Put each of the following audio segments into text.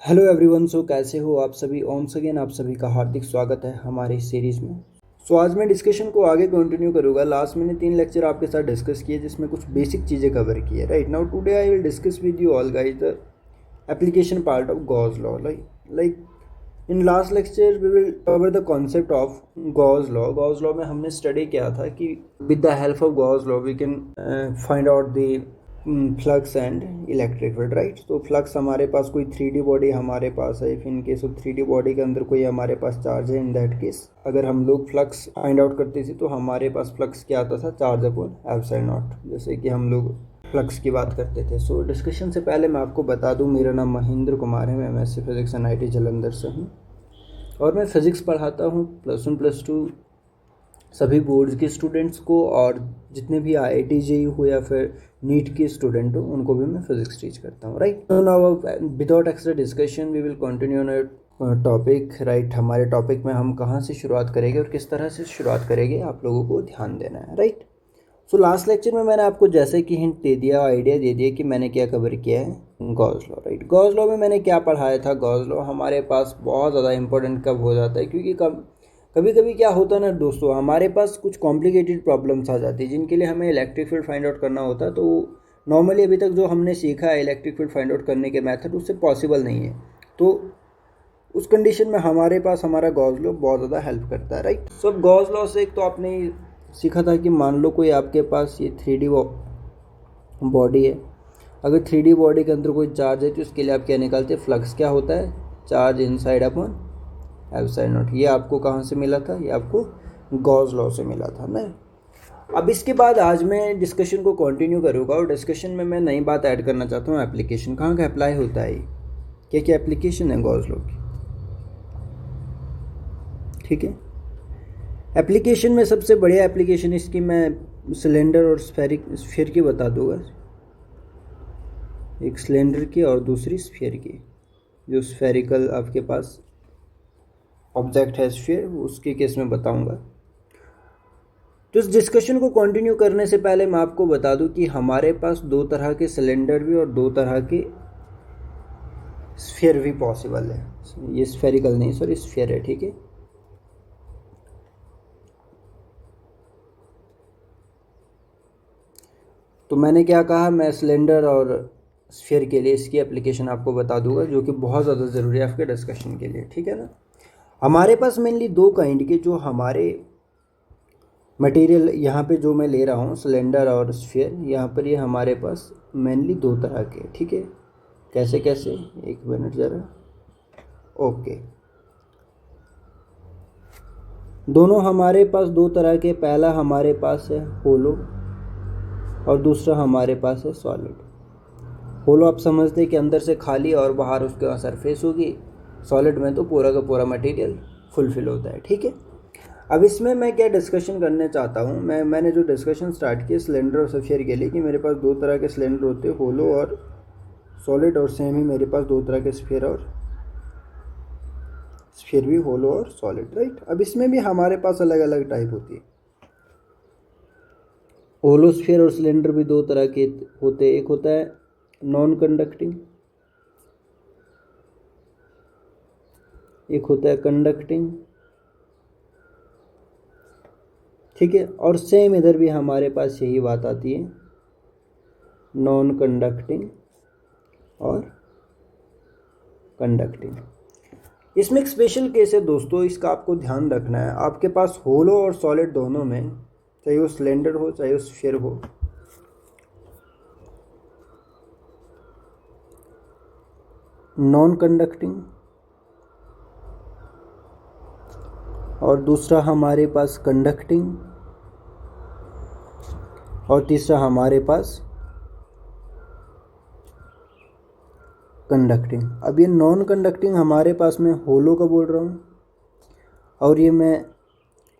Hello everyone. कैसे हो आप सभी। ओम्स अगेन आप सभी का हार्दिक स्वागत है हमारे इस सीरीज़ में। आज मैं डिस्कशन को आगे कंटिन्यू करूँगा। लास्ट मैंने 3 लेक्चर आपके साथ डिस्कस किए जिसमें कुछ बेसिक चीज़ें कवर की है। Right now today I will discuss with you all guys the application part of Gauss law. Like in last lecture we will cover the concept of Gauss law. Gauss law में हमने study किया था कि with the help of Gauss law we can find out the flux and electric field. Right, तो flux हमारे पास कोई 3D body हमारे पास है। If in case of 3D body के अंदर कोई हमारे पास चार्ज है, इन दैट केस अगर हम लोग फ्लक्स फाइंड आउट करते थे तो हमारे पास फ्लक्स क्या आता था, चार्ज अपॉन एप्सिलॉन नॉट। जैसे कि हम लोग फ्लक्स की बात करते थे। डिस्कशन से पहले मैं आपको बता दूं, मेरा नाम महेंद्र कुमार है। मैं एमएससी फिजिक्स NIT जालंधर से हूँ और मैं फिज़िक्स पढ़ाता हूँ +1 +2 सभी बोर्ड्स के स्टूडेंट्स को, और जितने भी IIT JEE हो या फिर नीट के स्टूडेंट हो उनको भी मैं फिजिक्स टीच करता हूँ। राइट, तो now without extra discussion we will continue on topic. Right, हमारे टॉपिक में हम कहाँ से शुरुआत करेंगे और किस तरह से शुरुआत करेंगे आप लोगों को ध्यान देना है। राइट, लास्ट लेक्चर में मैंने आपको जैसे कि हिंट दे दिया, आइडिया दे दिया कि मैंने क्या कवर किया है, Gauss law. Right, Gauss law में मैंने क्या पढ़ाया था। गॉस लॉ हमारे पास बहुत ज़्यादा इंपॉर्टेंट कब हो जाता है, क्योंकि कभी कभी क्या होता है ना दोस्तों, हमारे पास कुछ कॉम्प्लिकेटेड प्रॉब्लम्स आ जाती है जिनके लिए हमें इलेक्ट्रिक फील्ड फाइंड आउट करना होता है। तो नॉर्मली अभी तक जो हमने सीखा है इलेक्ट्रिक फील्ड फाइंड आउट करने के मेथड, उससे पॉसिबल नहीं है। तो उस कंडीशन में हमारे पास हमारा गॉस लॉ बहुत ज़्यादा हेल्प करता है। राइट, अब गॉस लॉ से एक तो आपने सीखा था कि मान लो कोई आपके पास ये 3D बॉडी है। अगर 3D बॉडी के अंदर कोई चार्ज है तो उसके लिए आप क्या निकालते हैं, फ्लक्स क्या होता है, charge inside upon epsilon not. ये आपको कहाँ से मिला था, ये आपको गॉस लॉ से मिला था ना। अब इसके बाद आज मैं डिस्कशन को कंटिन्यू करूँगा और डिस्कशन में मैं नई बात ऐड करना चाहता हूँ, एप्लीकेशन कहाँ का अप्लाई होता है, क्या क्या एप्लीकेशन है गॉस लॉ की। ठीक है, एप्लीकेशन में सबसे बढ़िया एप्लीकेशन इसकी मैं सिलेंडर और स्फीयर की बता दूंगा। एक सिलेंडर की और दूसरी स्फीयर की। जो स्फेरिकल आपके पास ऑब्जेक्ट है स्फीयर, उसके केस में बताऊंगा। तो इस डिस्कशन को कंटिन्यू करने से पहले मैं आपको बता दूं कि हमारे पास 2 तरह के सिलेंडर भी और 2 तरह के स्फीयर भी पॉसिबल है। ये स्फेरिकल नहीं, सॉरी स्फीयर है। ठीक है, तो मैंने क्या कहा, मैं सिलेंडर और स्फीयर के लिए इसकी एप्लीकेशन आपको बता दूंगा, जो कि बहुत ज़्यादा ज़रूरी है आपके डिस्कशन के लिए। ठीक है ना। हमारे पास मेनली 2 काइंड के जो हमारे मटेरियल यहाँ पे जो मैं ले रहा हूँ, सिलेंडर और स्फीयर, यहाँ पर ये हमारे पास मेनली 2 तरह के। ठीक है, कैसे कैसे, एक मिनट ज़रा। ओके, दोनों हमारे पास 2 तरह के। पहला हमारे पास है होलो और दूसरा हमारे पास है सॉलिड। होलो आप समझते हैं कि अंदर से खाली और बाहर उसके सरफेस होगी। सॉलिड में तो पूरा का पूरा मटेरियल फुलफिल होता है। ठीक है, अब इसमें मैं क्या डिस्कशन करना चाहता हूँ, मैंने जो डिस्कशन स्टार्ट किया सिलेंडर और स्फीयर के लिए, कि मेरे पास 2 तरह के सिलेंडर होते हैं, होलो और सॉलिड, और सेम ही मेरे पास 2 तरह के स्फीयर और स्फीयर भी होलो और सॉलिड। राइट, अब इसमें भी हमारे पास अलग अलग टाइप होती है। होलो स्फीयर और सिलेंडर भी 2 तरह के होते हैं। एक होता है नॉन कंडक्टिंग, एक होता है कंडक्टिंग। ठीक है, और सेम इधर भी हमारे पास यही बात आती है, नॉन कंडक्टिंग और कंडक्टिंग। इसमें एक स्पेशल केस है दोस्तों, इसका आपको ध्यान रखना है। आपके पास होलो और सॉलिड दोनों में, चाहे वो सिलेंडर हो चाहे वो स्फीयर हो, नॉन कंडक्टिंग और दूसरा हमारे पास कंडक्टिंग और तीसरा हमारे पास कंडक्टिंग। अब ये नॉन कंडक्टिंग हमारे पास मैं होलो का बोल रहा हूँ, और ये मैं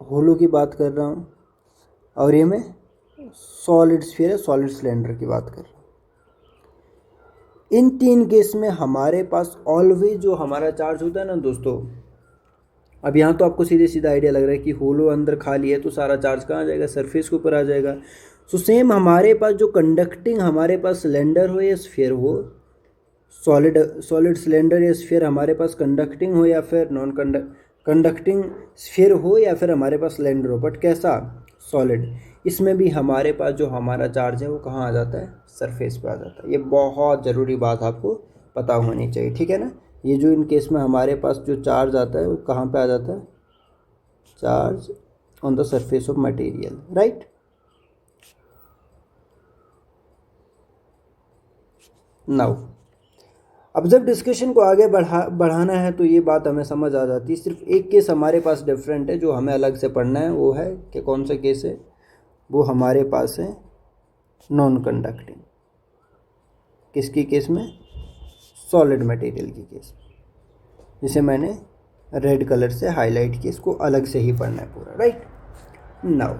होलो की बात कर रहा हूँ, और ये मैं सॉलिड स्फीयर है, सॉलिड सिलेंडर की बात कर रहा हूँ। इन 3 केस में हमारे पास ऑलवेज जो हमारा चार्ज होता है ना दोस्तों, अब यहाँ तो आपको सीधे सीधा आइडिया लग रहा है कि होलो अंदर खाली है तो सारा चार्ज कहाँ आ जाएगा, सरफेस के ऊपर आ जाएगा। सो सेम हमारे पास जो कंडक्टिंग हमारे पास सिलेंडर हो या स्फीयर हो, सॉलिड सॉलिड सिलेंडर या स्फीयर हमारे पास कंडक्टिंग हो या फिर नॉन कंडक्टिंग स्फीयर हो या फिर हमारे पास सिलेंडर हो, बट कैसा, सॉलिड। इसमें भी हमारे पास जो हमारा चार्ज है वो कहाँ आ जाता है, सरफेस पे आ जाता है। ये बहुत ज़रूरी बात आपको पता होनी चाहिए, ठीक है ना। ये जो इन केस में हमारे पास जो चार्ज आता है वो कहाँ पे आ जाता है, charge on the surface of material, right. Now अब जब डिस्कशन को आगे बढ़ाना है तो ये बात हमें समझ आ जाती है। सिर्फ एक केस हमारे पास डिफरेंट है जो हमें अलग से पढ़ना है, वो है कि कौन सा केस है, वो हमारे पास है नॉन कंडक्टिंग। किसकी केस में, सॉलिड मटेरियल की केस में, जिसे मैंने रेड कलर से हाईलाइट किया। इसको अलग से ही पढ़ना है पूरा, राइट। नाउ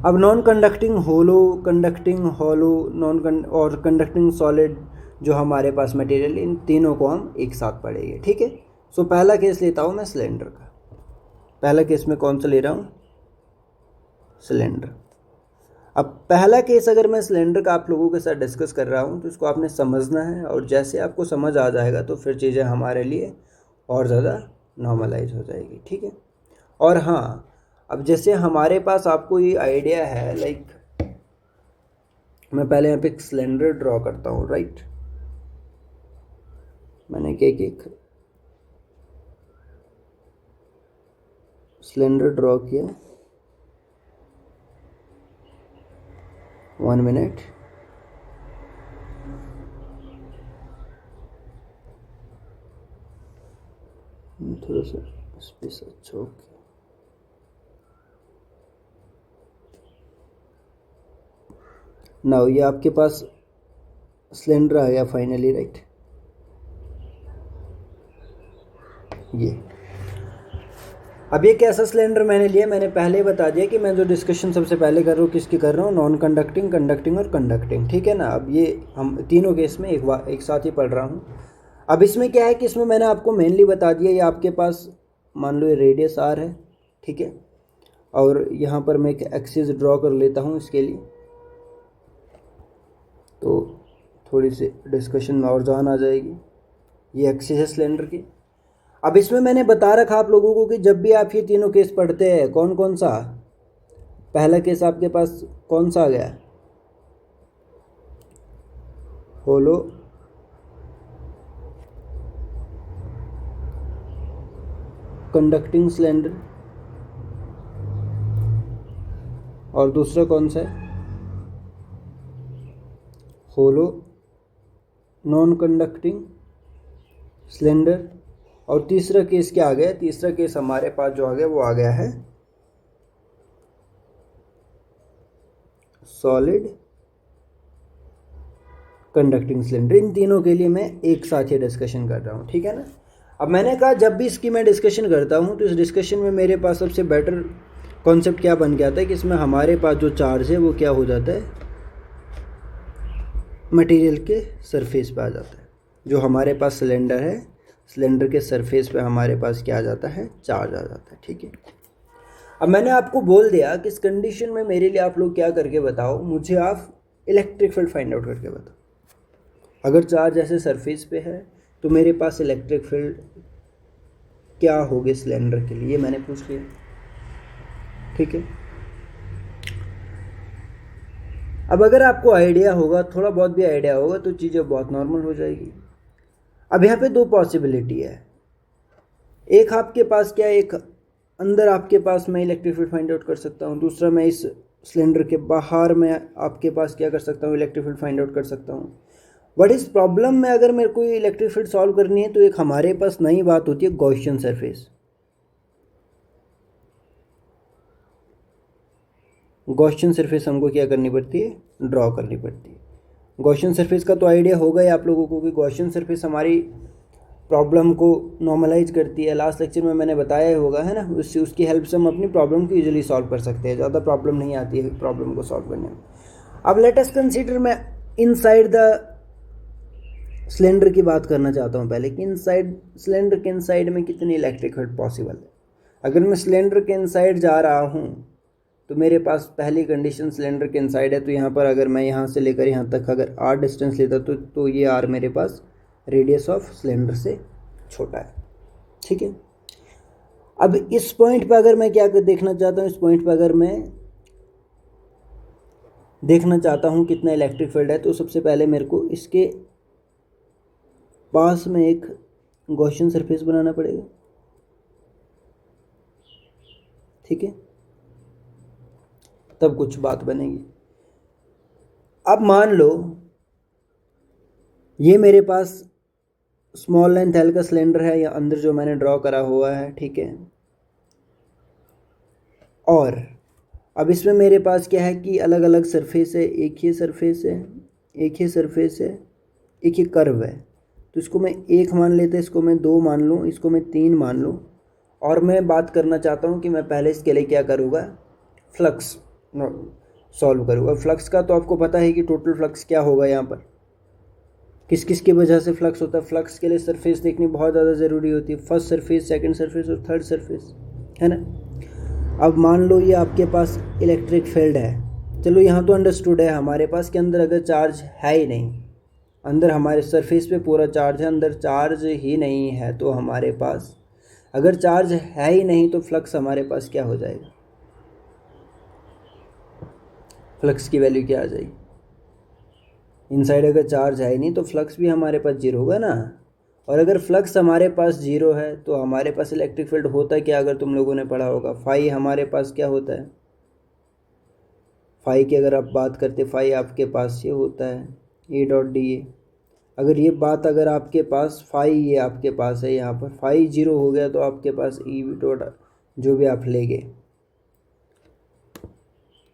अब नॉन कंडक्टिंग होलो, कंडक्टिंग हॉलो, और कंडक्टिंग सॉलिड जो हमारे पास मटेरियल, इन तीनों को हम एक साथ पढ़ेंगे, ठीक है। सो पहला केस लेता हूँ मैं सिलेंडर का। पहला केस में कौन सा ले रहा हूँ, सिलेंडर। अब पहला केस अगर मैं सिलेंडर का आप लोगों के साथ डिस्कस कर रहा हूँ तो इसको आपने समझना है, और जैसे आपको समझ आ जाएगा तो फिर चीज़ें हमारे लिए और ज़्यादा नॉर्मलाइज हो जाएगी, ठीक है। और हाँ, अब जैसे हमारे पास आपको ये आइडिया है, लाइक मैं पहले यहाँ पे एक सिलेंडर ड्रॉ करता हूँ, राइट। मैंने एक सिलेंडर ड्रॉ किया, 1 मिनट। थोड़ा सा स्पेस, अच्छा, ओके। नाउ ये आपके पास सिलेंडर आ गया फाइनली, राइट। ये अब ये कैसा सिलेंडर मैंने लिया, मैंने पहले बता दिया कि मैं जो डिस्कशन सबसे पहले कर रहा हूँ किसकी कर रहा हूँ, नॉन कंडक्टिंग, कंडक्टिंग और कंडक्टिंग, ठीक है ना। अब ये हम तीनों केस में एक साथ ही पढ़ रहा हूँ। अब इसमें क्या है कि इसमें मैंने आपको मेनली बता दिया, ये आपके पास मान लो ये रेडियस आर है, ठीक है। और यहाँ पर मैं एक एक्सिस ड्रॉ कर लेता हूँ इसके लिए, तो थोड़ी सी डिस्कशन में और जान आ जाएगी। ये एक्सिस है सिलेंडर की। अब इसमें मैंने बता रखा आप लोगों को कि जब भी आप ये तीनों केस पढ़ते हैं, कौन कौन सा, पहला केस आपके पास कौन सा आ गया, होलो कंडक्टिंग सिलेंडर, और दूसरा कौन सा है, होलो नॉन कंडक्टिंग सिलेंडर। और तीसरा केस क्या आ गया, तीसरा केस हमारे पास जो आ गया वो आ गया है सॉलिड कंडक्टिंग सिलेंडर। इन तीनों के लिए मैं एक साथ ही डिस्कशन कर रहा हूँ, ठीक है ना। अब मैंने कहा जब भी इसकी मैं डिस्कशन करता हूँ तो इस डिस्कशन में मेरे पास सबसे बेटर कॉन्सेप्ट क्या बन गया था कि इसमें हमारे पास जो चार्ज है वो क्या हो जाता है, मटेरियल के सरफेस पे आ जाता है। जो हमारे पास सिलेंडर है, सिलेंडर के सरफेस पे हमारे पास क्या आ जाता है, चार्ज आ जाता है, ठीक है। अब मैंने आपको बोल दिया कि इस कंडीशन में मेरे लिए आप लोग क्या करके बताओ, मुझे आप इलेक्ट्रिक फील्ड फाइंड आउट करके बताओ। अगर चार्ज ऐसे सरफेस पे है तो मेरे पास इलेक्ट्रिक फील्ड क्या होगी सिलेंडर के लिए, मैंने पूछ लिया, ठीक है। अब अगर आपको आइडिया होगा, थोड़ा बहुत भी आइडिया होगा, तो चीज़ें बहुत नॉर्मल हो जाएगी। अब यहाँ पे दो पॉसिबिलिटी है, एक आपके पास क्या है, एक अंदर आपके पास मैं इलेक्ट्रिक फील्ड फाइंड आउट कर सकता हूँ, दूसरा मैं इस सिलेंडर के बाहर में आपके पास क्या कर सकता हूँ, इलेक्ट्रिक फील्ड फाइंड आउट कर सकता हूँ। बट इस प्रॉब्लम में अगर मेरे को इलेक्ट्रिक फील्ड सॉल्व करनी है तो एक हमारे पास नई बात होती है, गॉसियन सरफेस। गॉसियन सरफेस हमको क्या करनी पड़ती है, ड्रॉ करनी पड़ती है। गॉसियन सरफेस का तो आइडिया होगा ही आप लोगों को कि गॉसियन सरफेस हमारी प्रॉब्लम को नॉर्मलाइज करती है। लास्ट लेक्चर में मैंने बताया ही होगा, है ना। उसकी हेल्प से हम अपनी प्रॉब्लम को ईजिली सॉल्व कर सकते हैं, ज़्यादा प्रॉब्लम नहीं आती है प्रॉब्लम को सॉल्व करने में। अब लेट अस कंसीडर, मैं इनसाइड द सिलेंडर की बात करना चाहता हूँ पहले, कि इनसाइड सिलेंडर के इनसाइड में कितनी इलेक्ट्रिक फील्ड पॉसिबल है। अगर मैं सिलेंडर के इनसाइड जा रहा हूँ तो मेरे पास पहली कंडीशन सिलेंडर के इनसाइड है, तो यहाँ पर अगर मैं यहाँ से लेकर यहाँ तक अगर r डिस्टेंस लेता तो ये r मेरे पास रेडियस ऑफ सिलेंडर से छोटा है। ठीक है, अब इस पॉइंट पर अगर मैं क्या देखना चाहता हूँ, इस पॉइंट पर अगर मैं देखना चाहता हूँ कितना इलेक्ट्रिक फील्ड है, तो सबसे पहले मेरे को इसके पास में एक गॉसियन सरफेस बनाना पड़ेगा। ठीक है, तब कुछ बात बनेगी। अब मान लो ये मेरे पास स्मॉल लेंथ एल का सिलेंडर है, या अंदर जो मैंने ड्रॉ करा हुआ है। ठीक है, और अब इसमें मेरे पास क्या है कि अलग अलग सरफेस है, एक ही सरफेस है, एक ही सरफेस है, एक ही कर्व है। तो इसको मैं 1 मान लेते, इसको मैं 2 मान लूँ, इसको मैं 3 मान लूँ, और मैं बात करना चाहता हूँ कि मैं पहले इसके लिए क्या करूँगा, फ्लक्स सॉल्व करूँगा। फ्लक्स का तो आपको पता है कि टोटल फ्लक्स क्या होगा, यहाँ पर किस किस की वजह से फ्लक्स होता है। फ्लक्स के लिए सरफेस देखनी बहुत ज़्यादा ज़रूरी होती है, फर्स्ट सरफेस, सेकंड सरफेस और थर्ड सरफेस, है ना। अब मान लो ये आपके पास इलेक्ट्रिक फील्ड है, चलो यहाँ तो अंडरस्टूड है, हमारे पास के अंदर अगर चार्ज है ही नहीं, अंदर हमारे सरफेस पे पूरा चार्ज है, अंदर चार्ज ही नहीं है, तो हमारे पास अगर चार्ज है ही नहीं तो फ्लक्स हमारे पास क्या हो जाएगा, फ्लक्स की वैल्यू क्या आ जाएगी। इनसाइड अगर चार्ज है ही नहीं तो फ्लक्स भी हमारे पास जीरो होगा ना। और अगर फ्लक्स हमारे पास जीरो है तो हमारे पास इलेक्ट्रिक फील्ड होता है क्या, अगर तुम लोगों ने पढ़ा होगा, फाई हमारे पास क्या होता है, फाई की अगर आप बात करते, फाई आपके पास ये होता है ए डॉट डी ए। अगर ये बात अगर आपके पास फाई ये आपके पास है, यहाँ पर फाई जीरो हो गया तो आपके पास ई डॉट जो भी आप ले गए,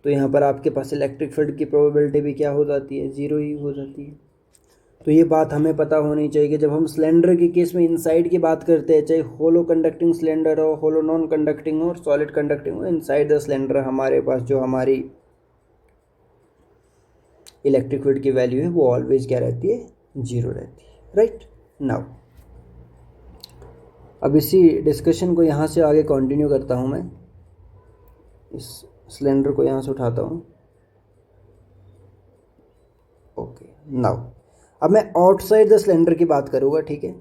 तो यहाँ पर आपके पास इलेक्ट्रिक फील्ड की प्रोबेबिलिटी भी क्या हो जाती है, जीरो ही हो जाती है। तो ये बात हमें पता होनी चाहिए कि जब हम सिलेंडर के केस में इनसाइड की बात करते हैं, चाहे होलो कंडक्टिंग सिलेंडर हो, होलो नॉन कंडक्टिंग हो और सॉलिड कंडक्टिंग हो, इनसाइड द सिलेंडर हमारे पास जो हमारी इलेक्ट्रिक फील्ड की वैल्यू है वो ऑलवेज क्या रहती है, जीरो रहती है, राइट। नाउ अब इसी डिस्कशन को यहाँ से आगे कंटिन्यू करता हूँ मैं, इस सिलेंडर को यहाँ से उठाता हूँ। ओके, नाउ अब मैं आउटसाइड द सिलेंडर की बात करूँगा। ठीक है,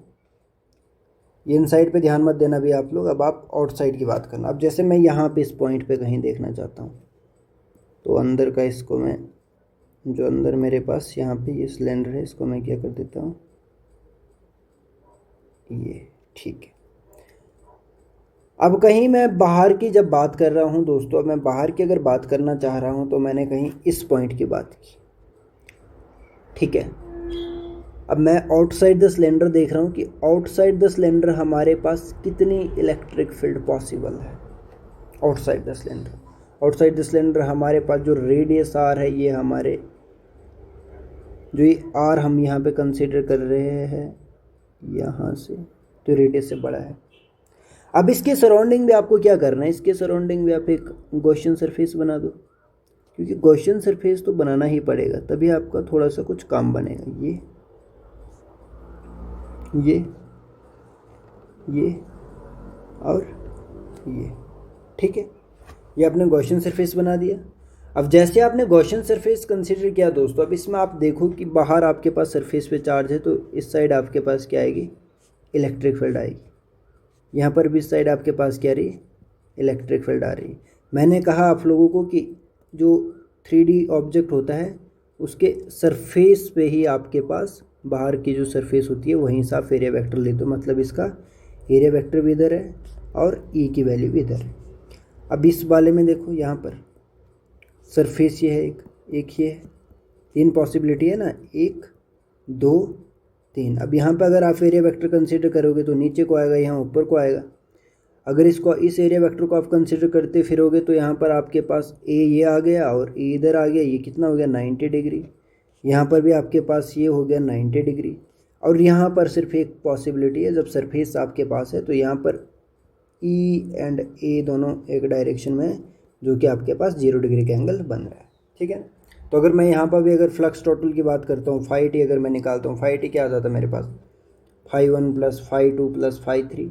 ये इनसाइड पे ध्यान मत देना भी आप लोग, अब आप आउटसाइड की बात करना। अब जैसे मैं यहाँ पे इस पॉइंट पे कहीं देखना चाहता हूँ, तो अंदर का इसको मैं, जो अंदर मेरे पास यहाँ पे ये सिलेंडर है, इसको मैं क्या कर देता हूँ, ये, ठीक है। अब कहीं मैं बाहर की जब बात कर रहा हूँ दोस्तों, अब मैं बाहर की अगर बात करना चाह रहा हूँ तो मैंने कहीं इस पॉइंट की बात की। ठीक है, अब मैं आउटसाइड द सिलेंडर देख रहा हूँ कि आउटसाइड द सिलेंडर हमारे पास कितनी इलेक्ट्रिक फील्ड पॉसिबल है। Outside the cylinder, outside the cylinder हमारे पास जो रेडियस आर है, ये हमारे जो ये आर हम यहाँ पे कंसीडर कर रहे हैं यहाँ से, तो रेडियस से बड़ा है। अब इसके सराउंडिंग भी आपको क्या करना है, इसके सराउंडिंग भी आप एक गॉसियन सरफेस बना दो, क्योंकि गॉसियन सरफेस तो बनाना ही पड़ेगा, तभी आपका थोड़ा सा कुछ काम बनेगा। ये और ये, ठीक है, ये आपने गॉसियन सरफेस बना दिया। अब जैसे आपने गॉसियन सरफेस कंसीडर किया दोस्तों, अब इसमें आप देखो कि बाहर आपके पास सरफेस पे चार्ज है, तो इस साइड आपके पास क्या आएगी, इलेक्ट्रिक फील्ड आएगी। यहाँ पर भी इस साइड आपके पास क्या रही, इलेक्ट्रिक फील्ड आ रही है। मैंने कहा आप लोगों को कि जो 3D ऑब्जेक्ट होता है उसके सरफेस पे ही आपके पास बाहर की जो सरफेस होती है वहीं से आप एरिया वेक्टर ले दो, मतलब इसका एरिया वेक्टर भी इधर है और ई की वैल्यू भी इधर है। अब इस वाले में देखो, यहाँ पर सरफेस ये है, एक ये है, 3 पॉसिबिलिटी है ना, 1 2 3। अब यहाँ पे अगर आप एरिया वेक्टर कंसीडर करोगे तो नीचे को आएगा, यहाँ ऊपर को आएगा। अगर इसको, इस एरिया वेक्टर को आप कंसीडर करते फिरोगे तो यहाँ पर आपके पास ए ये आ गया और ए इधर आ गया, ये कितना हो गया 90 डिग्री। यहाँ पर भी आपके पास ये हो गया 90 डिग्री। और यहाँ पर सिर्फ एक पॉसिबिलिटी है, जब सरफेस आपके पास है तो यहाँ पर ई एंड ए दोनों एक डायरेक्शन में, जो कि आपके पास 0 डिग्री का एंगल बन रहा है। ठीक है, तो अगर मैं यहाँ पर भी अगर फ्लक्स टोटल की बात करता हूँ, फाई टी अगर मैं निकालता हूँ, फाई टी क्या आ जाता है मेरे पास, φ1 + φ2 + φ3।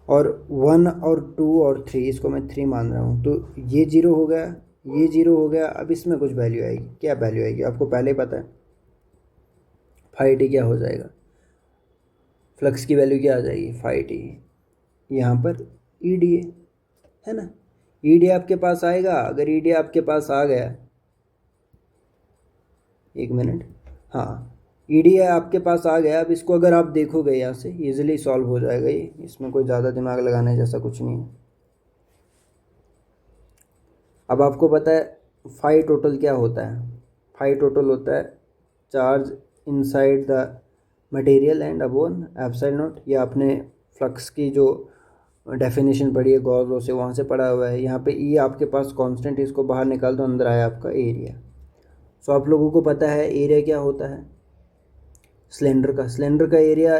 और 1 और 2 और 3, इसको मैं 3 मान रहा हूँ, तो ये 0 हो गया, ये 0 हो गया। अब इसमें कुछ वैल्यू आएगी, क्या वैल्यू आएगी आपको पहले ही पता है, फाई टी क्या हो जाएगा, फ्लक्स की वैल्यू क्या आ जाएगी, फाई टी, यहाँ पर ई डी है ना। ई डी आपके पास आएगा, अगर ई डी आपके पास आ गया, एक मिनट, हाँ ई डी आपके पास आ गया। अब इसको अगर आप देखोगे यहाँ से इजीली सॉल्व हो जाएगा ये, इसमें कोई ज़्यादा दिमाग लगाने जैसा कुछ नहीं है। अब आपको पता है फाई टोटल क्या होता है, फाई टोटल होता है charge inside the material and upon epsilon not. ये आपने फ्लक्स की जो डेफिनेशन पढ़ी है गॉस लॉ से, वहाँ से पढ़ा हुआ है। यहाँ पे ई आपके पास कांस्टेंट, इसको बाहर निकाल दो, अंदर आया आपका एरिया। सो आप लोगों को पता है एरिया क्या होता है सिलेंडर का area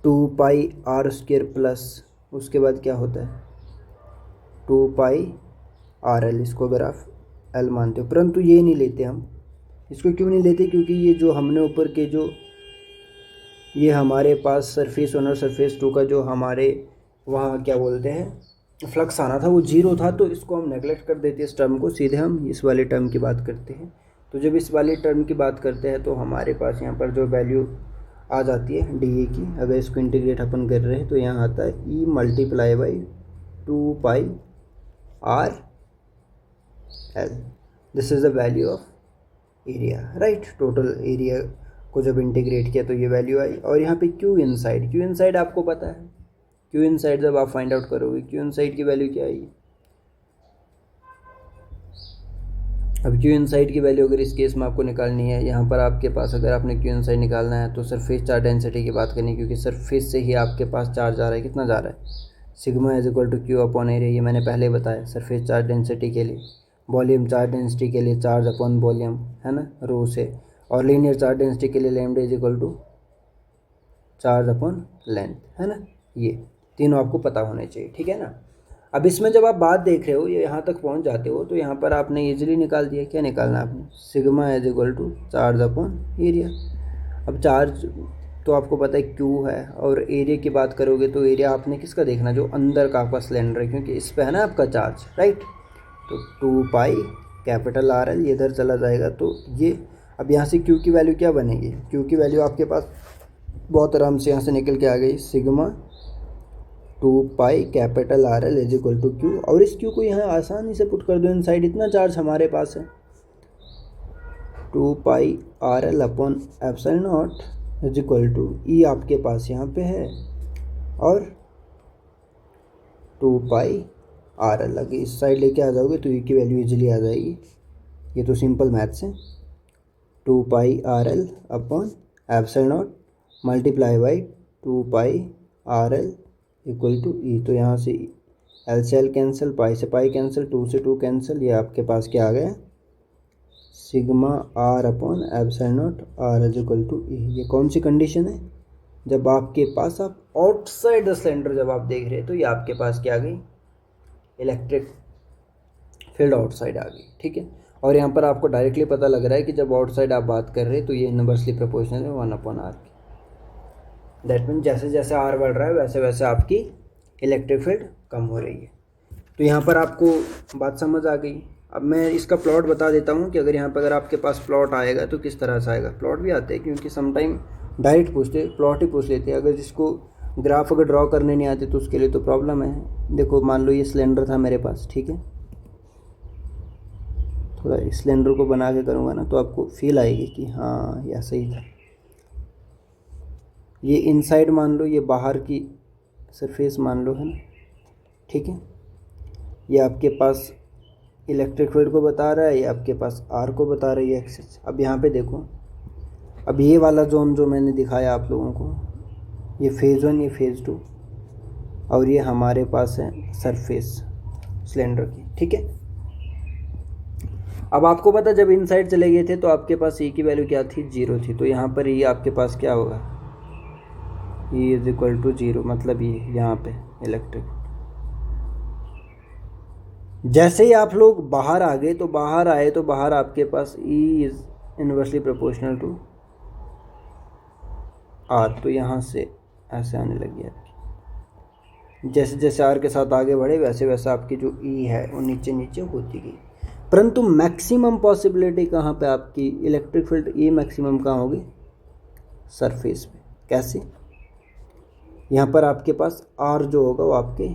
2 pi R square plus, उसके बाद क्या होता है 2 पाई आर एल, इसको अगर आप एल मानते हो, परंतु ये नहीं लेते हम। इसको क्यों नहीं लेते, क्योंकि ये जो हमने ऊपर के जो ये हमारे पास सरफेस 1 और सरफेस 2 का जो हमारे वहाँ क्या बोलते हैं फ्लक्स आना था वो 0 था, तो इसको हम नेगलेक्ट कर देते हैं इस टर्म को, सीधे हम इस वाले टर्म की बात करते हैं। तो जब इस वाले टर्म की बात करते हैं तो हमारे पास यहाँ पर जो वैल्यू आ जाती है डी ए की, अगर इसको इंटीग्रेट अपन कर रहे हैं तो यहाँ आता है E multiply by 2 pi are l, this is the value of area, right. Total area को जब इंटीग्रेट किया तो ये वैल्यू आई। और यहाँ पे क्यू इनसाइड आपको पता है, क्यू इनसाइड जब आप फाइंड आउट करोगे क्यू इनसाइड की वैल्यू क्या आएगी। अब क्यू इनसाइड की वैल्यू अगर इस केस में आपको निकालनी है, यहाँ पर आपके पास अगर आपने क्यू इनसाइड निकालना है तो सरफेस चार्ज डेंसिटी की बात करनी है, क्योंकि सरफेस से ही आपके पास चार्ज आ रहा है, कितना जा रहा है, sigma is equal to Q upon area. ये मैंने पहले बताया सरफेस चार्ज डेंसिटी के लिए, वॉल्यूम चार्ज डेंसिटी के लिए चार्ज अपॉन वॉल्यूम, है ना, रो से, और लीनियर चार्ज डेंसिटी के लिए lambda is equal to charge upon length, है ना। ये तीनों आपको पता होने चाहिए, ठीक है ना। अब इसमें जब आप बात देख रहे हो, ये यहाँ तक पहुँच जाते हो, तो यहाँ पर आपने इजीली निकाल दिया, क्या निकालना है आपने, sigma is equal to charge upon area. अब चार्ज तो आपको पता है क्यू है, और एरिया की बात करोगे तो एरिया आपने किसका देखना, जो अंदर का आपका सिलेंडर है, क्योंकि इस पे है ना आपका चार्ज, राइट। तो 2 पाई कैपिटल आर एल, ये इधर चला जाएगा, तो ये अब यहाँ से क्यू की वैल्यू क्या बनेगी, क्यू की वैल्यू आपके पास बहुत आराम से यहाँ से निकल के आ गई, sigma 2 pi capital R L is equal to Q. और इस क्यू को यहाँ आसानी से पुट कर दो इनसाइड, इतना चार्ज हमारे पास है, 2 pi are l upon epsilon not is equal to E आपके पास यहाँ पे है, और 2 पाई आर एल। अगर इस साइड लेके आ जाओगे तो ई की वैल्यू इजीली आ जाएगी, ये तो सिंपल मैथ्स है। 2 pi are l upon epsilon not multiply by 2 pi are l equal to E. तो यहाँ से एल से एल कैंसिल, पाई से पाई कैंसिल, 2 से 2 कैंसिल, ये आपके पास क्या आ गया, sigma are upon epsilon not r is equal to E. ये कौन सी कंडीशन है, जब आपके पास आप आउटसाइड द सिलेंडर जब आप देख रहे हैं, तो ये आपके पास क्या आ गई, इलेक्ट्रिक फील्ड आउटसाइड आ गई, ठीक है। और यहाँ पर आपको डायरेक्टली पता लग रहा है कि जब आउटसाइड आप बात कर रहे हैं तो ये इनवर्सली प्रोपोर्शनल है 1 अपॉन आर की। दैट मीन जैसे जैसे आर बढ़ रहा है वैसे वैसे आपकी इलेक्ट्रिक फील्ड कम हो रही है। तो यहाँ पर आपको बात समझ आ गई। अब मैं इसका प्लॉट बता देता हूँ कि अगर यहाँ पर अगर आपके पास प्लॉट आएगा तो किस तरह से आएगा। प्लॉट भी आते हैं, क्योंकि समटाइम डायरेक्ट पूछते, प्लॉट ही पूछ लेते हैं। अगर जिसको ग्राफ अगर ड्रॉ करने नहीं आते तो उसके लिए तो प्रॉब्लम है। देखो मान लो ये सिलेंडर था मेरे पास, ठीक है, थोड़ा इस सिलेंडर को बना के करूँगा ना तो आपको फील आएगी कि हाँ यह सही था। ये इनसाइड मान लो, ये बाहर की सरफेस मान लो, है ना, ठीक है। ये आपके पास इलेक्ट्रिक फील्ड को बता रहा है, ये आपके पास आर को बता रही है एक्सिस। अब यहाँ पे देखो, अब ये वाला जोन जो मैंने दिखाया आप लोगों को, ये फेज़ 1, ये फेज़ 2, और ये हमारे पास है सरफेस सिलेंडर की, ठीक है। अब आपको पता जब इनसाइड चले गए थे तो आपके पास ई की वैल्यू क्या थी, 0 थी। तो यहाँ पर ये आपके पास क्या होगा, ई इज इक्वल टू 0, मतलब ये यहाँ पे इलेक्ट्रिक। जैसे ही आप लोग बाहर आ गए तो बाहर आए तो बाहर आपके पास E is inversely proportional to r, तो यहाँ से ऐसे आने लगी आपकी। जैसे जैसे आर के साथ आगे बढ़े वैसे वैसे आपकी जो ई है वो नीचे नीचे होती गई। परंतु मैक्सिमम पॉसिबिलिटी कहाँ पे आपकी इलेक्ट्रिक फील्ड ई मैक्सिमम कहाँ होगी? सरफेस पे। कैसे? यहाँ पर आपके पास आर जो होगा वो आपके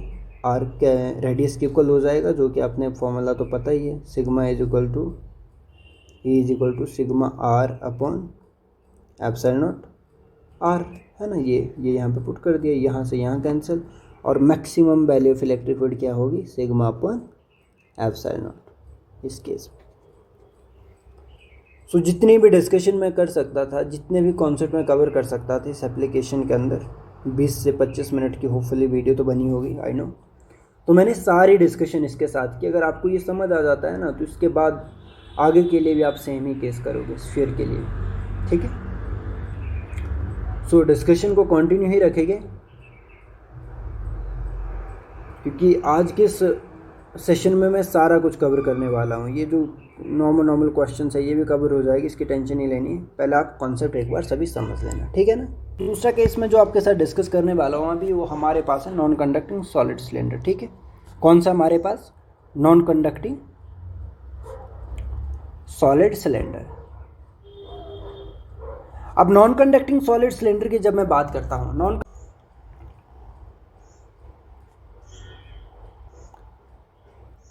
आर के रेडियस के इक्वल हो जाएगा, जो कि आपने फॉर्मूला तो पता ही है, sigma is equal to E is equal to sigma are upon epsilon not R, है ना। ये यहाँ पे पुट कर दिया, यहाँ से यहाँ कैंसिल, और maximum value of electric field क्या होगी? सिग्मा अपॉन एप्सिलॉन नॉट इस केस में। सो जितनी भी डिस्कशन मैं कर सकता था, जितने भी कॉन्सेप्ट मैं कवर कर सकता था इस एप्लीकेशन के अंदर, 20 से 25 मिनट की होपफुली वीडियो तो बनी होगी, आई नो। तो मैंने सारी डिस्कशन इसके साथ की। अगर आपको ये समझ आ जाता है ना, तो इसके बाद आगे के लिए भी आप सेम ही केस करोगे स्फीयर के लिए, ठीक है। सो डिस्कशन को कंटिन्यू ही रखेंगे, क्योंकि आज के सेशन में मैं सारा कुछ कवर करने वाला हूँ। ये जो नॉर्मल क्वेश्चन है ये भी कवर हो जाएगी, इसकी टेंशन नहीं लेनी है। पहले आप कॉन्सेप्ट एक बार सभी समझ लेना, ठीक है ना। दूसरा केस में जो आपके साथ डिस्कस करने वाला हूँ अभी, वो हमारे पास है नॉन कंडक्टिंग सॉलिड सिलेंडर, ठीक है। कौन सा हमारे पास? Non conducting solid cylinder. अब नॉन कंडक्टिंग सॉलिड सिलेंडर की जब मैं बात करता हूँ,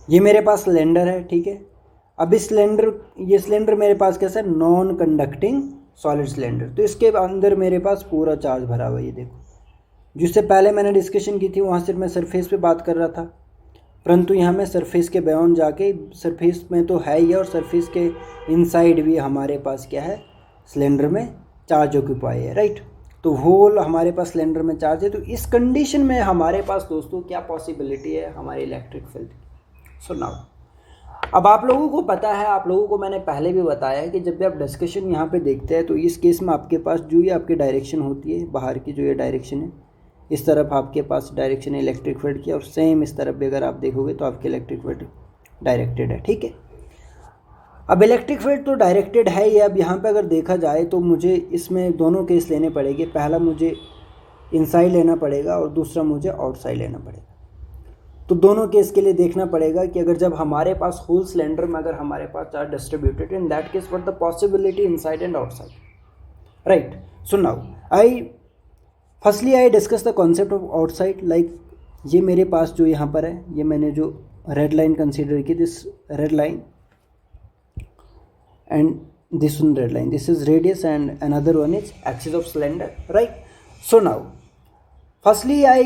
ये मेरे पास सिलेंडर है, ठीक है। अब इस ये सिलेंडर मेरे पास कैसा है? Non conducting solid cylinder. तो इसके अंदर मेरे पास पूरा चार्ज भरा हुआ है, ये देखो। जिससे पहले मैंने डिस्कशन की थी वहाँ सिर्फ मैं सरफेस पे बात कर रहा था, परंतु यहाँ मैं सरफेस के बियॉन्ड जाके, सरफेस में तो है ही है और सरफेस के इनसाइड भी हमारे पास क्या है? सिलेंडर में चार्ज ऑक्यूपाई है, राइट। तो होल हमारे पास सिलेंडर में चार्ज है। तो इस कंडीशन में हमारे पास दोस्तों क्या पॉसिबिलिटी है हमारे इलेक्ट्रिक फील्ड? सो नाउ, अब आप लोगों को पता है, आप लोगों को मैंने पहले भी बताया है कि जब भी आप डिस्कशन यहाँ पे देखते हैं तो इस केस में आपके पास जो ये आपकी डायरेक्शन होती है बाहर की, जो ये डायरेक्शन है, इस तरफ आपके पास डायरेक्शन है इलेक्ट्रिक फील्ड की, और सेम इस तरफ भी अगर आप देखोगे तो आपकी इलेक्ट्रिक फील्ड डायरेक्टेड है, ठीक है। अब इलेक्ट्रिक फील्ड तो डायरेक्टेड है ही। अब यहाँ पे अगर देखा जाए तो मुझे इसमें दोनों केस लेने पड़ेंगे। पहला मुझे इनसाइड लेना पड़ेगा और दूसरा मुझे आउटसाइड लेना पड़ेगा। तो दोनों केस के लिए देखना पड़ेगा कि अगर जब हमारे पास होल सिलेंडर में अगर हमारे पास charge distributed, in that case what the possibility inside and outside, right. So now firstly I discuss the concept of outside. Like ये मेरे पास जो यहाँ पर है, ये मैंने जो रेड लाइन कंसीडर की, this red line and this one red line, this is radius and another one is axis of cylinder, right? So now firstly I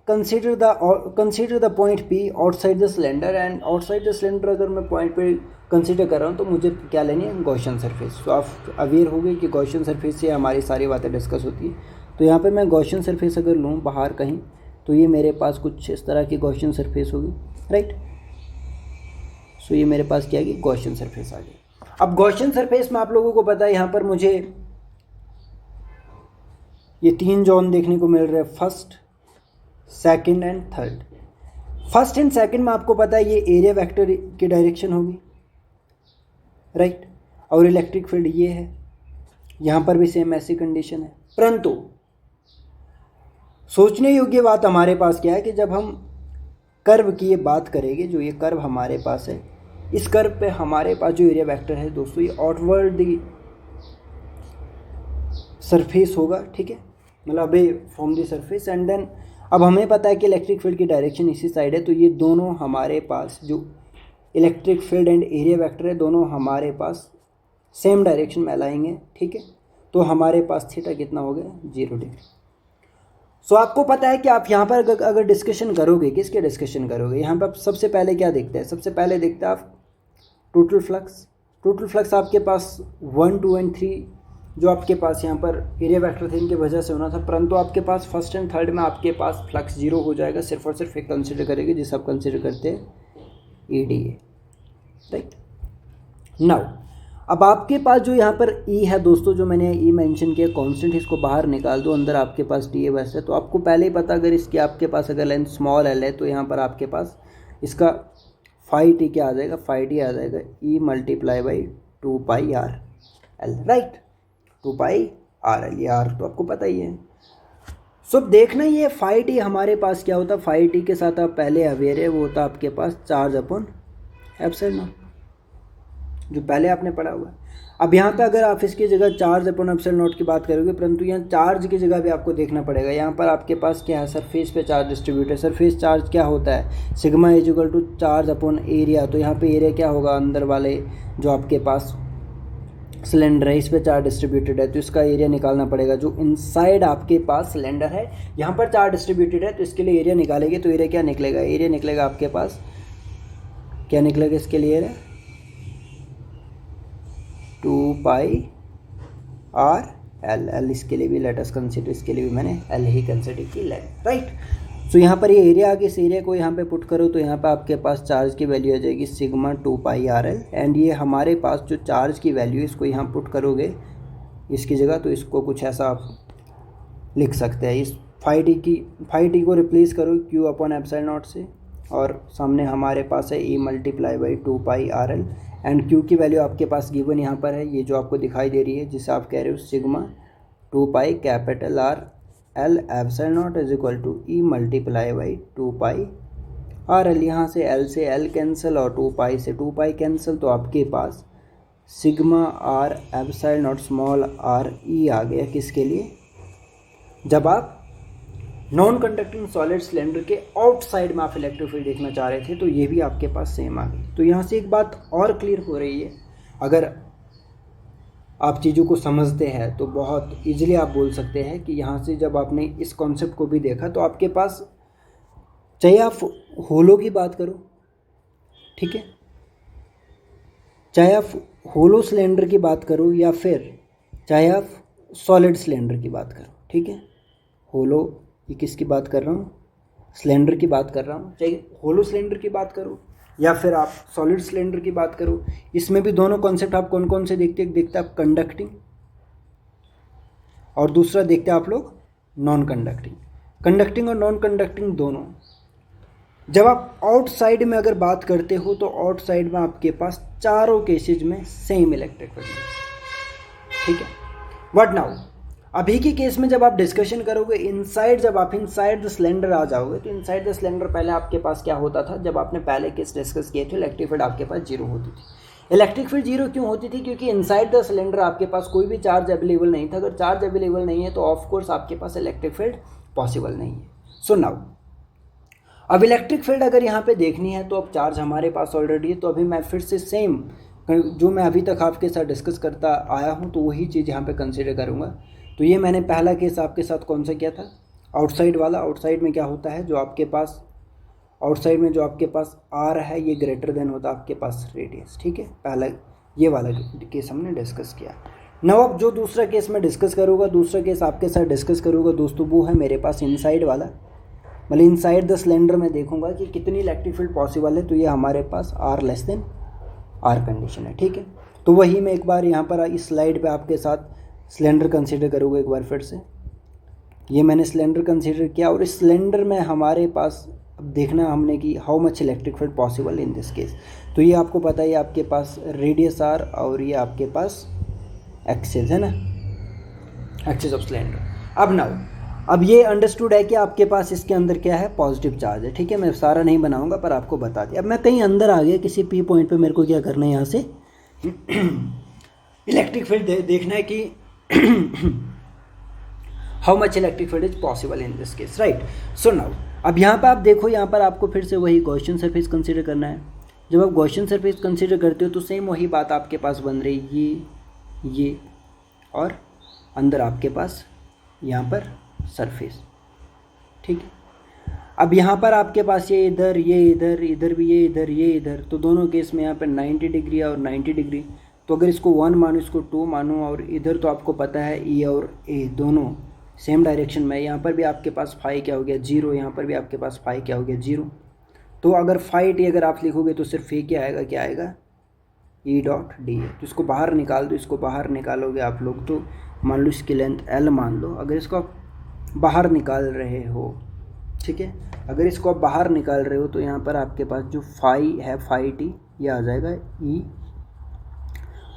consider the point P outside the cylinder, and outside the cylinder अगर मैं point पे consider कर रहा हूँ तो मुझे क्या लेनी है? Gaussian surface. तो आप अवेयर हो गए कि गॉसियन सरफेस से हमारी सारी बातें डिस्कस होती है। तो यहाँ पे मैं गॉसियन सरफेस अगर लूँ बाहर कहीं, तो ये मेरे पास कुछ इस तरह की गॉसियन सरफेस होगी, राइट। सो ये मेरे पास क्या है कि गॉसियन सरफेस आ गई। अब गॉसियन सरफेस में आप लोगों को पता है यहाँ पर मुझे ये 3 जोन देखने को मिल रहे हैं, first, second and third. First and second में आपको पता है ये एरिया वेक्टर की डायरेक्शन होगी, राइट। और इलेक्ट्रिक फील्ड ये है, यहाँ पर भी सेम ऐसी कंडीशन है। परंतु सोचने योग्य बात हमारे पास क्या है कि जब हम कर्व की ये बात करेंगे, जो ये कर्व हमारे पास है, इस कर्व पे हमारे पास जो एरिया वेक्टर है दोस्तों, ये आउटवर्ड सरफेस होगा, ठीक है, मतलब away from the surface. And then अब हमें पता है कि इलेक्ट्रिक फील्ड की डायरेक्शन इसी साइड है, तो ये दोनों हमारे पास जो electric field and area vector है दोनों हमारे पास सेम डायरेक्शन में लाएंगे, ठीक है। तो हमारे पास थीटा कितना हो गया? 0 डिग्री। सो आपको पता है कि आप यहाँ पर अगर डिस्कशन करोगे, किसके डिस्कशन करोगे? यहाँ पर आप सबसे पहले क्या देखते हैं? सबसे पहले देखते हैं आप टोटल फ्लक्स। टोटल फ्लक्स आपके पास 1, 2 एंड 3 जो आपके पास यहाँ पर एरिया वेक्टर थे इनके वजह से होना था, परंतु आपके पास फर्स्ट एंड थर्ड में आपके पास फ्लक्स 0 हो जाएगा। सिर्फ और सिर्फ एक कंसिडर करेंगे जिसे आप कंसिडर करते हैं EDA, राइट। नाउ अब आपके पास जो यहाँ पर E है दोस्तों, जो मैंने E मेंशन किया कांस्टेंट, इसको बाहर निकाल दो, अंदर आपके पास TA बस है। तो आपको पहले ही पता, अगर इसकी आपके पास अगर लेंथ स्मॉल l है तो यहाँ पर आपके पास इसका फाई टी क्या आ जाएगा? फाई टी आ जाएगा E multiply by 2πRL, right. 2πRL, ये R तो आपको पता ही है। सो अब देखना ये फाई टी हमारे पास क्या होता है, फाई टी के साथ आप पहले अवेयर है, वो होता आपके पास चार्ज अपॉन एप्सिलॉन नॉट, जो पहले आपने पढ़ा हुआ है। अब यहाँ पे अगर आप इसकी जगह चार्ज अपॉन एप्सिलॉन नॉट की बात करोगे, परंतु यहाँ चार्ज की जगह भी आपको देखना पड़ेगा। यहाँ पर आपके पास क्या है, सरफेस पे चार्ज डिस्ट्रीब्यूट है। सरफेस चार्ज क्या होता है, sigma is equal to charge upon area. तो यहाँ पे एरिया क्या होगा, अंदर वाले जो आपके पास सिलेंडर है इस पे चार्ज डिस्ट्रीब्यूटेड है, तो इसका एरिया निकालना पड़ेगा। जो इनसाइड आपके पास सिलेंडर है यहाँ पर चार्ज डिस्ट्रीब्यूटेड है, तो इसके लिए एरिया निकालेंगे। तो एरिया क्या निकलेगा, एरिया निकलेगा आपके पास, क्या निकलेगा इसके लिए area, 2 pi R L. L इसके लिए भी लेट अस कंसीडर, इसके लिए भी मैंने एल ही कंसीडर की लेंथ, राइट। सो यहाँ पर ये एरिया आगे, इस एरिया को यहाँ पे पुट करो तो यहाँ पे आपके पास चार्ज की वैल्यू आ जाएगी sigma 2 pi are l. And ये हमारे पास जो चार्ज की वैल्यू इसको यहाँ पुट करोगे इसकी जगह, तो इसको कुछ ऐसा आप लिख सकते हैं। इस फाई टी को रिप्लेस करो क्यू अपॉन एप्सिलॉन नॉट से, और सामने हमारे पास है E multiply by 2 pi are l. And q की वैल्यू आपके पास गिवन यहाँ पर है, ये जो आपको दिखाई दे रही है, जिसे आप कह रहे हो sigma 2 pi capital R L epsilon not is equal to E multiply by 2 pi are L. यहाँ से एल कैंसिल और 2 पाई से 2 पाई कैंसिल, तो आपके पास sigma r epsilon not small r E आ गया। किसके लिए, जब आप नॉन कंडक्टिंग सॉलिड सिलेंडर के आउटसाइड में आप इलेक्ट्रिक फील्ड देखना चाह रहे थे, तो ये भी आपके पास सेम आ गई। तो यहाँ से एक बात और क्लियर हो रही है, अगर आप चीज़ों को समझते हैं तो बहुत इजीली आप बोल सकते हैं कि यहाँ से जब आपने इस कॉन्सेप्ट को भी देखा, तो आपके पास चाहे आप होलो की बात करो, ठीक है, चाहे आप होलो सिलेंडर की बात करो, या फिर चाहे आप सॉलिड सिलेंडर की बात करो, ठीक है। होलो, ये किसकी बात कर रहा हूँ, सिलेंडर की बात कर रहा हूँ। चाहे होलो सिलेंडर की बात करो या फिर आप सॉलिड सिलेंडर की बात करो, इसमें भी दोनों कॉन्सेप्ट आप कौन कौन से देखते हैं आप कंडक्टिंग, और दूसरा देखते हैं आप लोग नॉन कंडक्टिंग। कंडक्टिंग और नॉन कंडक्टिंग दोनों, जब आप आउटसाइड में अगर बात करते हो तो आउटसाइड में आपके पास चारों केसेज में सेम इलेक्ट्रिक फील्ड, ठीक है। व्हाट नाउ, अभी के केस में जब आप डिस्कशन करोगे इनसाइड, जब आप इनसाइड द सिलेंडर आ जाओगे, तो इनसाइड द सिलेंडर पहले आपके पास क्या होता था, जब आपने पहले केस डिस्कस किए थे, इलेक्ट्रिक फील्ड आपके पास जीरो होती थी। इलेक्ट्रिक फील्ड जीरो क्यों होती थी, क्योंकि इनसाइड द सिलेंडर आपके पास कोई भी चार्ज अवेलेबल नहीं था। अगर चार्ज अवेलेबल नहीं है तो ऑफ कोर्स आपके पास इलेक्ट्रिक फील्ड पॉसिबल नहीं है। सो नाउ अब इलेक्ट्रिक फील्ड अगर यहाँ पे देखनी है, तो अब चार्ज हमारे पास ऑलरेडी है, तो अभी मैं फिर से सेम जो मैं अभी तक आपके साथ डिस्कस करता आया हूँ, तो वही चीज़ यहाँ पे कंसिडर करूँगा। तो ये मैंने पहला केस आपके साथ कौन सा किया था, आउटसाइड वाला। आउटसाइड में क्या होता है, जो आपके पास आउटसाइड में जो आपके पास आर है, ये ग्रेटर देन होता है आपके पास रेडियस, ठीक है। पहला ये वाला केस हमने डिस्कस किया। नाउ अब जो दूसरा केस मैं डिस्कस करूँगा, दूसरा केस आपके साथ डिस्कस करूँगा दोस्तों, वो है मेरे पास इनसाइड वाला। मतलब इनसाइड द सिलेंडर में देखूंगा कि कितनी इलेक्ट्रिक फील्ड पॉसिबल है, तो ये हमारे पास r less than r condition है, ठीक है। तो वही मैं एक बार यहाँ पर इस स्लाइड पे आपके साथ सिलेंडर कंसीडर करूँगा एक बार फिर से। ये मैंने सिलेंडर कंसीडर किया, और इस सिलेंडर में हमारे पास अब देखना हमने कि how much electric field possible in this case. तो ये आपको पता है, आपके पास रेडियस आर और ये आपके पास एक्सिस है ना, एक्सिस ऑफ सिलेंडर। अब नाउ अब ये अंडरस्टूड है कि आपके पास इसके अंदर क्या है, पॉजिटिव चार्ज है, ठीक है। मैं सारा नहीं बनाऊंगा पर आपको बता दिया। अब मैं कहीं अंदर आ गया किसी पी पॉइंट पे, मेरे को क्या करना है, यहाँ से इलेक्ट्रिक फील्ड देखना है कि how much electric field is possible in this case, right. So now अब यहाँ पर आप देखो, यहाँ पर आपको फिर से वही गॉसियन सरफेस कंसीडर करना है। जब आप गॉसियन सरफेस कंसीडर करते हो तो सेम वही बात आपके पास बन रही, ये और अंदर आपके पास यहाँ पर सरफेस, ठीक है। अब यहाँ पर आपके पास ये इधर, ये इधर, इधर भी ये इधर, ये इधर, तो दोनों केस में यहाँ पर 90 डिग्री और 90 डिग्री। तो अगर इसको 1 मानो, इसको 2 मानो, और इधर तो आपको पता है ई और ए दोनों सेम डायरेक्शन में। यहाँ पर भी आपके पास फाई क्या हो गया, 0। यहाँ पर भी आपके पास फाई क्या हो गया, 0। तो अगर फाई टी अगर आप लिखोगे तो सिर्फ ए क्या आएगा, क्या आएगा, ई डॉट डी है। तो इसको बाहर निकाल दो, इसको बाहर निकालोगे आप लोग तो मान लो इसकी लेंथ एल मान लो। अगर इसको आप बाहर निकाल रहे हो, ठीक है, अगर इसको आप बाहर निकाल रहे हो तो यहाँ पर आपके पास जो फाई है, फाई टी, ये आ जाएगा ई,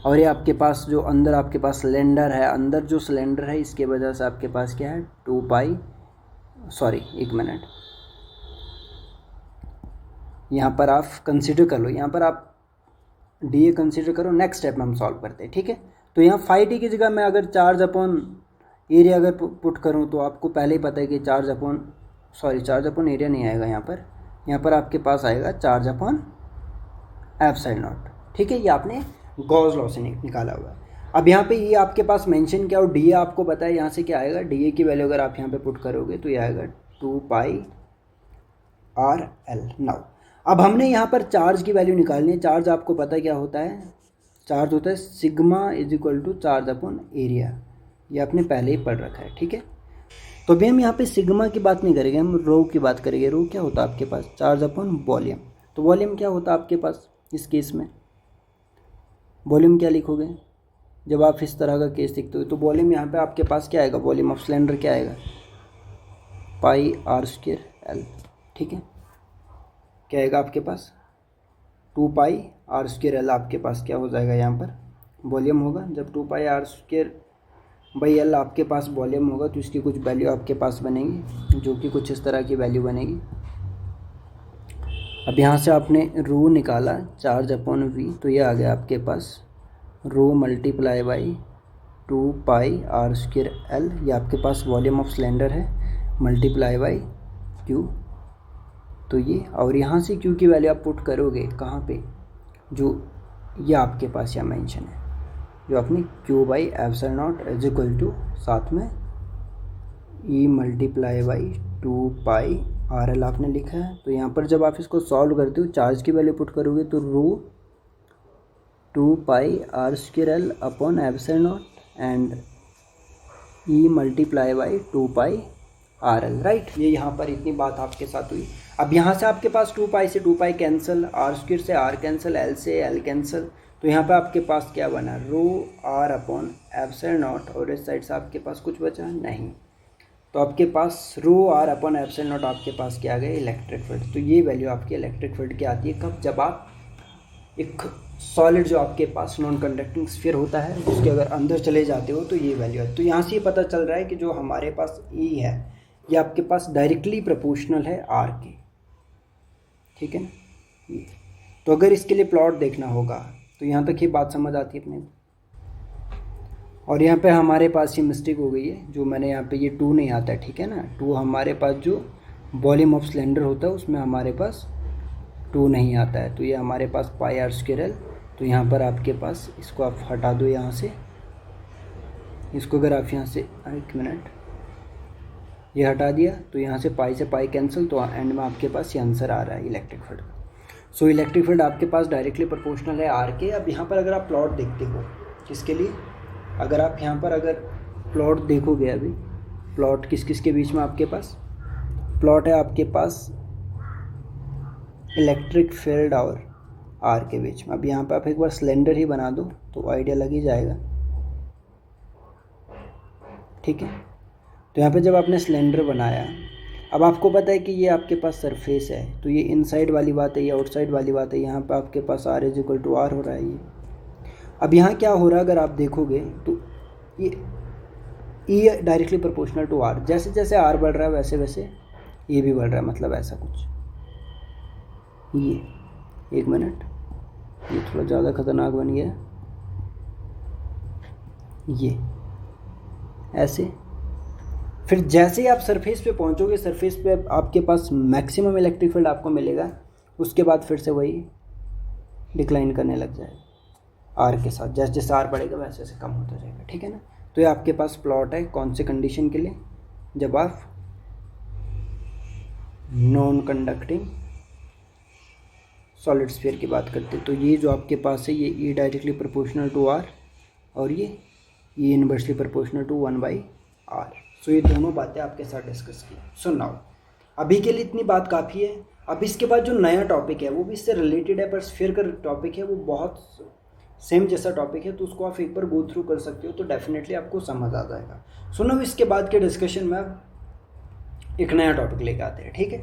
और ये आपके पास जो अंदर आपके पास सिलेंडर है, अंदर जो सिलेंडर है इसके वजह से आपके पास क्या है, 2 पाई सॉरी एक मिनट, यहाँ पर आप कंसिडर कर लो, यहाँ पर आप डी ए कंसिडर करो, नेक्स्ट स्टेप में हम सॉल्व करते हैं, ठीक है। तो यहाँ 5t की जगह मैं अगर चार्ज अपॉन एरिया अगर पुट करूँ तो आपको पहले ही पता है कि चार्ज अपॉन एरिया नहीं आएगा यहाँ पर आपके पास आएगा चार्ज अपॉन एप्सिलॉन नॉट, ठीक है। ये आपने गॉस लॉ से निकाला हुआ है। अब यहाँ पे ये आपके पास मेंशन किया और डी ए आपको पता है यहाँ से क्या आएगा, डी ए की वैल्यू अगर आप यहाँ पे पुट करोगे तो ये आएगा 2πr_l। नाउ अब हमने यहाँ पर चार्ज की वैल्यू निकालनी है। चार्ज आपको पता है क्या होता है, चार्ज होता है sigma is equal to charge upon area, ये आपने पहले ही पढ़ रखा है, ठीक है। तो अभी हम यहाँ पे सिग्मा की बात नहीं करेंगे, हम रो की बात करेंगे। रो क्या होता है आपके पास, चार्ज अपॉन वॉल्यूम। तो वॉल्यूम क्या होता है आपके पास इस केस में, वॉल्यूम क्या लिखोगे जब आप इस तरह का केस देखते हो, तो वॉल्यूम यहाँ पे आपके पास क्या आएगा, वॉल्यूम ऑफ सिलेंडर क्या आएगा, πr²l, ठीक है। क्या आएगा आपके पास 2πr²l, आपके पास क्या हो जाएगा यहाँ पर वॉल्यूम होगा। जब 2πr²l आपके पास वॉल्यूम होगा तो इसकी कुछ वैल्यू आपके पास बनेगी, जो कि कुछ इस तरह की वैल्यू बनेगी। अब यहाँ से आपने रो निकाला चार्ज अपॉन वी, तो ये आ गया आपके पास रो मल्टीप्लाई बाई 2πr²l, ये आपके पास वॉल्यूम ऑफ सिलेंडर है, मल्टीप्लाई बाई क्यू। तो ये और यहाँ से क्यू की वैल्यू आप पुट करोगे कहाँ पे, जो ये आपके पास यहाँ मेंशन है, जो आपने Q by epsilon not is equal to साथ में ई मल्टीप्लाई बाई 2πr_l आपने लिखा है। तो यहाँ पर जब आप इसको सॉल्व करते हो चार्ज की वैल्यू पुट करोगे तो रो 2πr²l upon epsilon not and E multiply by 2πr_l, right. ये यहाँ पर इतनी बात आपके साथ हुई। अब यहाँ से आपके पास 2π से 2π कैंसिल, r² से r कैंसिल, l से l कैंसिल, तो यहाँ पे आपके पास क्या बना, रो r अपॉन एप्सिलॉन नॉट, और इस साइड से आपके पास कुछ बचा नहीं, तो आपके पास रो r अपॉन एप्सिलॉन नॉट आपके पास क्या आ गया, इलेक्ट्रिक फील्ड। तो ये वैल्यू आपकी इलेक्ट्रिक फील्ड की आती है कब, जब आप एक सॉलिड जो आपके पास नॉन कंडक्टिंग स्फीयर होता है उसके अगर अंदर चले जाते हो तो ये वैल्यू है। तो यहाँ से ये पता चल रहा है कि जो हमारे पास E है ये आपके पास डायरेक्टली प्रोपोर्शनल है R के, ठीक है ना। तो अगर इसके लिए प्लॉट देखना होगा तो यहाँ तक ये बात समझ आती है अपने को। और यहाँ पे हमारे पास ये मिस्टेक हो गई है, जो मैंने यहाँ पे ये 2 नहीं आता है, ठीक है ना। 2 हमारे पास जो वॉल्यूम ऑफ सिलेंडर होता है उसमें हमारे पास 2 नहीं आता है, तो ये हमारे पास πr²l। तो यहाँ पर आपके पास इसको आप हटा दो यहाँ से, इसको अगर आप यहाँ से एक मिनट ये हटा दिया तो यहाँ से पाई से पाई कैंसिल, तो एंड में आपके पास ये आंसर आ रहा है electric field. So electric field आपके पास डायरेक्टली प्रोपोर्शनल है R के। अब यहाँ पर अगर आप प्लॉट देखते हो किसके लिए, अगर आप यहाँ पर अगर प्लॉट देखोगे, अभी प्लॉट किस किस के बीच में आपके पास प्लॉट है, आपके पास इलेक्ट्रिक फील्ड और R के बीच में। अब यहाँ पे आप एक बार सिलेंडर ही बना दो तो आइडिया लग ही जाएगा, ठीक है। तो यहाँ पे जब आपने सिलेंडर बनाया, अब आपको पता है कि ये आपके पास सरफेस है, तो ये इनसाइड वाली बात है, ये आउटसाइड वाली बात है। यहाँ पे आपके पास R is equal to R हो रहा है ये। अब यहाँ क्या हो रहा है अगर आप देखोगे तो ये E directly proportional to R, जैसे जैसे R बढ़ रहा है वैसे वैसे ये भी बढ़ रहा है, मतलब ऐसा कुछ। ये एक मिनट, ये थोड़ा ज़्यादा खतरनाक बन गया, ये ऐसे। फिर जैसे ही आप सरफेस पे पहुंचोगे, सरफेस पे आपके पास मैक्सिमम इलेक्ट्रिक फील्ड आपको मिलेगा, उसके बाद फिर से वही डिक्लाइन करने लग जाएगा R के साथ। जैसे जैसे R बढ़ेगा वैसे वैसे कम होता जाएगा, ठीक है ना। तो ये आपके पास प्लॉट है कौन से कंडीशन के लिए, जब आप नॉन कंडक्टिंग सॉलिड स्फीयर की बात करते हैं। तो ये जो आपके पास है ये E directly proportional to R और ये E inversely proportional to 1/R। So ये दोनों बातें आपके साथ डिस्कस की। सो नाउ अभी के लिए इतनी बात काफ़ी है। अब इसके बाद जो नया टॉपिक है वो भी इससे रिलेटेड है, पर स्फीयर का टॉपिक है वो बहुत सेम जैसा टॉपिक है, तो उसको आप एक बार गो थ्रू कर सकते हो तो डेफिनेटली आपको समझ आ जाएगा। सो नाउ इसके बाद के डिस्कशन में अब एक नया टॉपिक लेके आते हैं, ठीक है।